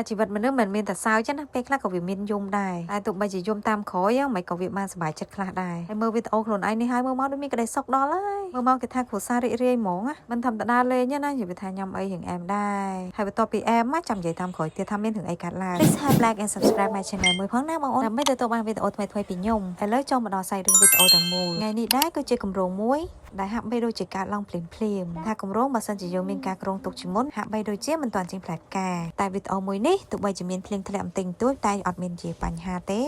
ជីវិតមនុស្សមិនមានតែសើចណាពេលខ្លះក៏វាមានយំដែរតែទោះបីជាយំតាមក្រោយមិនក៏វាបានសុបាយចិត្តខ្លះដែរហើយមើលវីដេអូខ្លួនឯងនេះហើយមើលមកដូចមានក្តីសុខដល់ហើយមើលមកគេថាគ្រួសាររីករាយហ្មងណាមិនធម្មតាលេងណានិយាយថាញ៉ាំអីរឿងអែមដែរហើយបន្ទាប់ពីអែមចាំនិយាយតាមក្រោយទៀតថាមានរឿងអីកាត់ឡើង Please have like and subscribe my channel មួយផងណាបងប្អូនដើម្បីទទួលបានវីដេអូថ្មីៗពីខ្ញុំឥឡូវចូលមកដល់សាច់រឿងវីដេអូទាំងមូលថ្ងៃនេះដែរគឺជាគម្រោងមួយដែលហាក់បីដូចជាកើតឡើងភ្លាមថាគម្រោងបើសិនជាយើងមានការគ្រោងទុកជាមុនហាក់បីដូចជាមិនទាន់ចេញផ្លែផ្កាតែវីដេអូមួយនេះទោះបីជាមានភ្លៀងធ្លាក់បន្តិចបន្តួចតែអត់មានជាបញ្ហាទ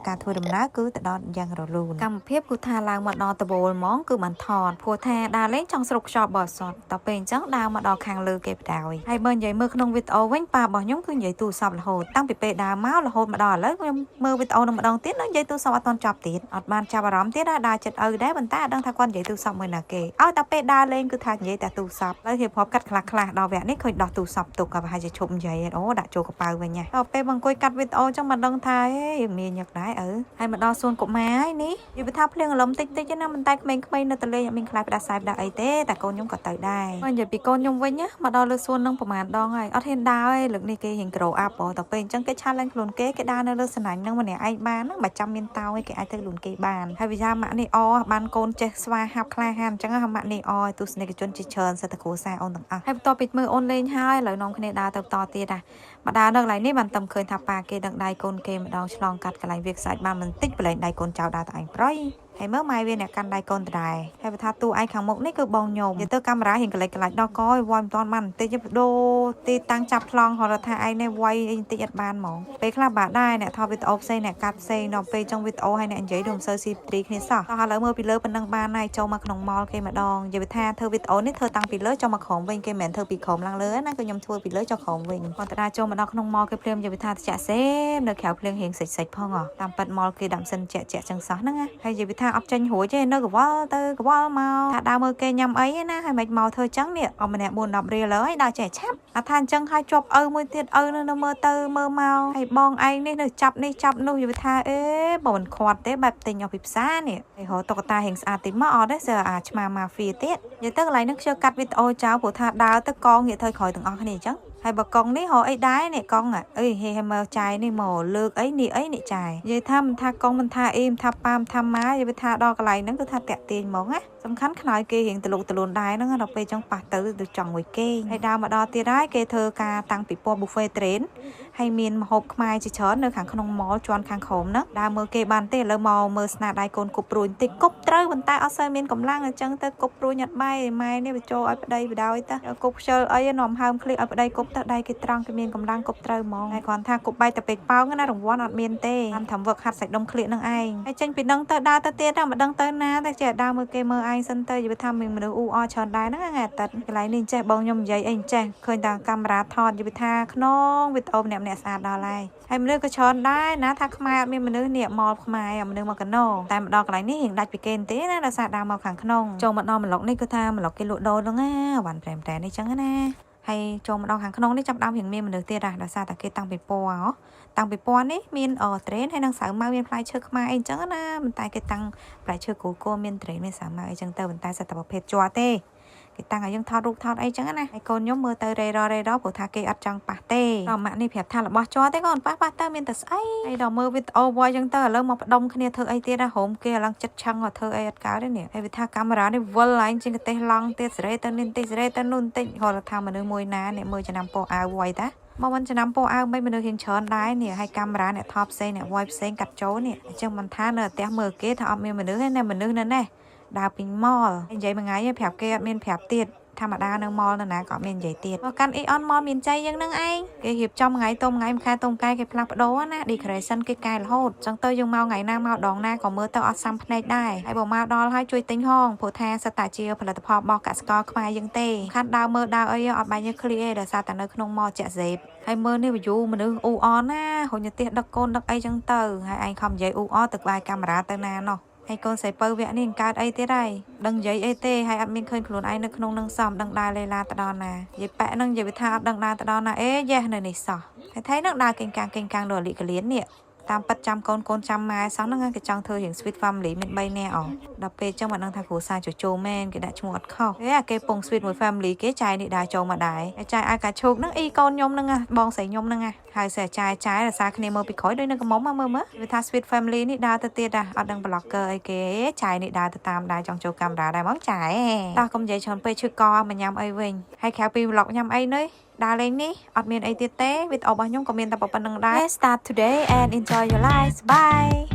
េការធ្វើដំណើរគឺទៅដល់យ៉ាងរលូនកម្មភាពគឺថាឡើងមកដល់តបូលហ្មងគឺមិនថតព្រោះថាដើរលេងចង់ស្រុកខ្យល់បរិសុទ្ធតទៅពេលអញ្ចឹងដើរមកដល់ខាងលើគេបដ ாய் ហើយបើនិយាយមើលក្នុងវីដេអូវិញប៉ារបស់ខ្ញុំគឺនិយាយទូរស័ព្ទរហូតតាំងពីពេលដើរមករហូតមកដល់ឥឡូវខ្ញុំមើលវីដេអូនឹងម្ដងទៀតនឹងនិយាយទូរស័ព្ទអត់ទាន់ចប់ទៀតអត់បានចាប់អារម្មណ៍ទៀតដើរចិត្តឪដែរប៉ុន្តែអត់ដឹងថាគាត់និយាយទូរស័ព្ទមួយណាគេឲ្យតែពេលដើរលេងគឺថានិយាយតែទូរស័ព្ទហើយហៀបហបកាត់ខ្លះដល់វគ្គនេះឃើញដោះទូរស័ព្ទទុកក៏ប្រហែលជាឈប់និយាយអូដាក់ចូលកប៉ៅវិញណាដល់ពេលបងអង្គុយកាត់វីដេអូចឹងមិនដឹងថាយើងមានញឹកដែរហើយមកដល់សួនកុមារហើយនេះនិយាយថាភ្លៀងរលំតិចណាមិនតែក្មេងៗនៅទៅលេងអត់មានខ្លាចផ្ដាសាយផ្ដាអីទេតែកូនខ្ញុំក៏ទៅដែរបើនិយាយពីកូនខ្ញុំវិញណាមកដល់លើសួននឹងប្រហែលដងហើយអត់ហ៊ានដើរទេលើកនេះគេរៀងក្រូអាប់ដល់ពេលអញ្ចឹងគេឆាលេងខ្លួនគេដើរនៅលើសណាញ់នឹងម្នាក់ឯងបានហ្នឹងបើចាំមានតោឯគេអាចទៅខ្លួនគេបានហើយវិជាម៉ាក់នេះបានកូនចេះស្វាហាប់ក្លាហានអញ្ចឹងម៉ាក់នេះទស្សនិកជនជាច្រើនសិតតែគ្រួសារអូនទាំងអស់ហើយបន្ទាប់ពីមើលអូនលេងហើយឥឡូវនាំគ្នាដើរទៅបន្តទៀតមកដើរនៅកន្លែងនេះបានតែឃើញថាប៉ាគេដឹងដៃកូនគេម្ដងឆ្លងកាត់កន្លែងវាខ្សាច់បានបន្តិចប្រឡែងដៃកូនចៅដើរទៅឯងប្រៃហើយមើលម៉ែវាអ្នកកាន់ដៃកូនដដែលហើយបើថាតួឯងខាងមុខនេះគឺបងញោមនិយាយទៅកាមេរ៉ាហ៊ានកលិចដល់កយវាយមិនតាន់បានបន្តិចបដូរទីតាំងចាប់ប្លង់គាត់ថាឯងនេះវាយអីបន្តិចអត់បានហ្មងពេលខ្លះបាទដែរអ្នកថតវីដេអូផ្សេងអ្នកកាត់ផ្សេងដល់ពេលចុងវីដេអូហើយអ្នកនិយាយដូចមិនសូវស៊ីព្រីគ្នាសោះតោះឥឡូវមើលពីលើប៉ុណ្ណឹងបានហើយចូលមកក្នុងម៉លគេម្ដងនិយាយថាធ្វើវីដេអូនេះធ្វើតាំងពីលើចូលមកក្រោមវិញគេមិនមែនធ្វើពីក្រោមឡើងលើណាគឺខ្ញុំធ្វើពីលើចូលក្រោមវិញគាត់តាចូលមកដល់ក្នុងម៉លគេភ្លាមនិយាយថាចាក់សេនៅក្រៅភ្លៀងរៀងសិចផងតាមប៉ិតម៉លគេដាក់សិនចាក់ចឹងសោះហ្នឹងហើយនិយាយថាអត់ចេញរួចទេនៅកវល់ទៅកវល់មកថាដើរមើលគេញ៉ាំអីណាហើយមិនមកធ្វើចឹងនេះអម្នាក់4 10រៀលហើយដើរចេះឆាប់ថាអញ្ចឹងហើយជាប់ឪមួយទៀតឪនៅមើលទៅមើលមកហើយបងឯងនេះនៅចាប់នេះចាប់នោះនិយាយថាបើមិនខាត់ទេបែបទិញអស់ពីផ្សារនេះហើយរកតុក្កតាហេងស្អាតតិចមកអត់ទេសើអាឆ្មាម៉ាហ្វៀទៀតនិយាយទៅកន្លែងនេះខ្ញុំកាត់វីដេអូចោលព្រោះថាដើរទៅកងងាកទៅក្រោយទាំងអស់គ្នាអញ្ចឹងហើយបើកងនេះរកអីដែរនេះកងអីហេមើលចាយនេះមកលើកអីនេះចាយនិយាយថាមិនថាកងមិនថាអ៊ីមិនថាប៉ាមិនថាម៉ានិយាយថាដល់កន្លែងហ្នឹងគឺថាតាក់ទាញហ្មងណាសំខាន់ខ្នើយគេរៀងទលូនដែរហ្នឹងដល់ពេលចឹងប៉ះទៅចង់មួយគេហើយដើរមកដល់ទៀតហើយគេធ្វើការតាំងពីពណ៌ buffet train ហើយមានម្ហូបខ្មែរជាច្រើននៅខាងក្នុងម៉លជាន់ខាងក្រោមហ្នឹងដើរមើលគេបានទេឥឡូវមកមើលស្នាដៃកូនគប់ព្រួយបន្តិចគប់ត្រូវប៉ុន្តែអត់សូវមានកម្លាំងអញ្ចឹងទៅគប់ព្រួយអត់បាយម៉ែនេះបញ្ចូលឲ្យប្តីបដ ாய் ទៅគប់ខ្ជិលអីនាំហើមឃ្លីឲ្យប្តីគប់ទៅដៃគេត្រង់គេមានកម្លាំងគប់ត្រូវហ្មងហើយគ្រាន់ថាគប់បាយតែពេកប៉ោងណារង្វាន់អត់មានទេតាមថាវឹកហាត់សាច់ដុំឃ្លៀកនឹងឯងហើយចេញពីនឹងទៅដើរទៅទៀតមិនដឹងទៅណាតែចេះដើរមើលគេមើលឯងសិនទៅនិយាយថាមានមនុស្សអ៊ូអច្រើនដែរហ្នឹងថ្ងៃអាទិត្យកន្លែងនេះចេះបងខ្ញុំនិយាយអីចេះឃើញតែកាមេរ៉ាថតនិយាយថាក្នុងវីដេអូម្នាក់ស្អាតដល់ហើយមនុស្សក៏ច្រើនដែរណាថាខ្មែរអត់មានមនុស្សនេះមកខ្មែរមនុស្សមកកណោតែម្ដងកន្លែងនេះរៀងដាច់ពីគេទេណាដោយសារដើរមកខាងក្នុងចូលមកដល់ម្លុកនេះគឺថាម្លុកគេលក់ដូរហ្នឹងណាវ៉ាន់ប្រែមនេះចឹងណាហើយចូលមកដល់ខាងក្នុងនេះចាប់ដើមរៀងមានមនុស្សទៀតដោយសារតែគេតាំងពីពណ៌តាំងពីពណ៌នេះមានត្រេនហើយនឹងសៅម៉ៅមានផ្លែឈើខ្មែរអីចឹងណាមិនតែគេតាំងផ្លែឈើគូមានត្រេនមានសៅម៉ៅអីចឹងទៅប៉ុន្តែសិតតែប្រភេទជ័រទេគេតាំងឲ្យយើងថតរូបថតអីចឹងណាហើយកូនខ្ញុំមើលទៅរេរព្រោះថាគេអត់ចង់ប៉ះទេដល់ម៉ាក់នេះប្រាប់ថារបស់ជ័រទេកូនប៉ះទៅមានតែស្អីហើយដល់មើលវីដេអូវាយចឹងទៅឥឡូវមកផ្ដុំគ្នាធ្វើអីទៀតណាហូមគេឥឡូវចិត្តឆឹងមកធ្វើអីអត់កើតទេនេះហើយវាថាកាមេរ៉ានេះវិលឡើងជាងកទេសឡង់ទៀតសេរីទៅនេះតិចសេរីទៅនោះតិចគាត់ថាមនុស្សមួយណាអ្នកមើលចំណាំពោអាវវាយតាមកមិនចំណាំពោអាវមិនមនុស្សហ៊ានច្រើនដែរនេះហើយកាមេរ៉ាអ្នកថតផ្សេងអ្នកវាយផ្សេងកាត់ចូលនេះអញ្ចឹងមិនថានៅផ្ទះមើលគេថាអត់មានមនុស្សទេណាមនុស្សនៅនេះដើរពេញម៉លនិយាយមួយថ្ងៃប្រាប់គេអត់មានប្រាប់ទៀតធម្មតានៅម៉លនៅណាក៏មាននិយាយទៀតមកកាន់អ៊ីអនម៉លមានចៃយ៉ាងហ្នឹងឯងគេរៀបចំថ្ងៃតុំថ្ងៃមួយខែតុំកែគេផ្លាស់ប្ដូរណា decoration គេកែរហូតចឹងទៅយើងមកថ្ងៃណាមកដងណាក៏មើលទៅអត់សាំភ្នែកដែរហើយបើមកដល់ហើយជួយទិញហងព្រោះថាសិតតាជាផលិតផលរបស់កសិករខ្មែរយើងទេខាត់ដើរមើលដើរអីអត់បាញ់ឃ្លីអីដោយសារតែនៅក្នុងម៉លចាក់សេបហើយមើលនេះ view មនុស្សអ៊ូអនណាហុញទេសដឹកកូនដឹកអីចឹងទៅហើយឯងខំនិយាយអ៊ូអទៅក្បែរកាមេរ៉ាទៅណាណោះហើយកូនស្រីពៅវគ្គនេះកើតអីទៀតហើយដឹងនិយាយអីទេហើយអត់មានឃើញខ្លួនឯងនៅក្នុងនឹងសមដឹងដើរលេឡាទៅដល់ណានិយាយប៉ែនឹងនិយាយថាអត់ដឹងដើរទៅដល់ណាយេសនៅនេះសោះហើយថៃនឹងដើរកេងកាងដល់លីកលៀននេះ តាមប៉ាត់ចាំកូនចាំម៉ែសោះហ្នឹងគេចង់ធ្វើរៀង sweet family មាន3នាក់អស់ដល់ពេលចឹងមិនដឹងថាគ្រួសារជជោមែនគេដាក់ឈ្មោះអត់ខុសអាគេពង sweet មួយ family គេចាយនេះដែរចូលមកដែរចាយឲ្យកាឈូកហ្នឹងអីកូនខ្ញុំហ្នឹងបងស្រីខ្ញុំហ្នឹងហើយសេចាយរសារគ្នាមើលពីក្រោយដូចនៅកំមុំមើលវាថា sweet family នេះដើរទៅទៀតអត់ដឹង blogger អីគេចាយនេះដើរទៅតាមដែរចង់ចូលកាមេរ៉ាដែរហ្មងចាយតោះកុំនិយាយច្រើនពេកឈឺកមកញ៉ាំអីវិញហើយក្រៅពី vlog ញ៉ាំអីនេះដើរលេងនេះអត់មានអីទៀតទេវីដេអូរបស់ខ្ញុំក៏មានតែប៉ុណ្្នឹងដែរ Start today and enjoy your life bye